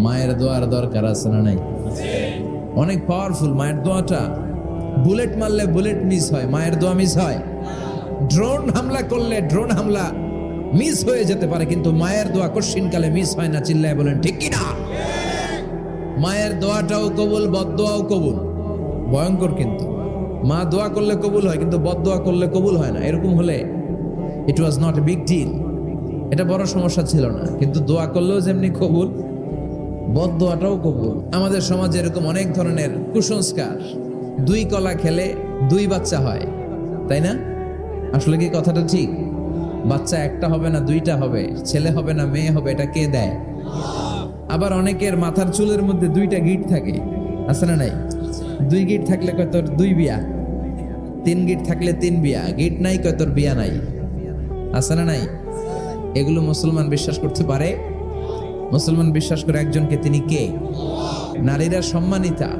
মায়ের দোয়ার দরকার আছে না নাই? অনেক পাওয়ারফুল মায়ের দোয়াটা। বুলেট মারলে বুলেট মিস হয়, মায়ের দোয়া মিস হয়? ড্রোন হামলা করলে ড্রোন হামলা মিস হয়ে যেতে পারে, কিন্তু মায়ের দোয়া কঠিনকালে মিস হয় না। চিল্লায় বলেন ঠিক কিনা? মায়ের দোয়াটাও কবুল, বদদোয়াও কবুল। ভয়ঙ্কর কিন্তু। মা দোয়া করলে কবুল হয়, কিন্তু বদদোয়া করলে কবুল হয় না। এরকম হলে it was not a big deal, এটা বড় সমস্যা ছিল না। কিন্তু দোয়া করলেও যেমনি কবুল, বদদোয়াটাও কবুল। আমাদের সমাজে এরকম অনেক ধরনের কুসংস্কার। 2 কলা খেলে 2 বাচ্চা হয়, তাই না? আসলে কি কথাটা ঠিক? বাচ্চা একটা হবে না 2টা হবে, ছেলে হবে না মেয়ে হবে, এটা কে দেয়? আবার অনেকের মাথার চুলের মধ্যে 2টা গিট থাকে, আছে না নাই? 2 গিট থাকলে কয় তোর 2 বিয়া, 3 গিট থাকলে 3 বিয়া, গিট নাই কয় তোর বিয়া নাই, আছে না নাই? এগুলো মুসলমান বিশ্বাস করতে পারে? মুসলমান বিশ্বাস করে একজনকে, তিনি কে? নারীরা সম্মানিতা,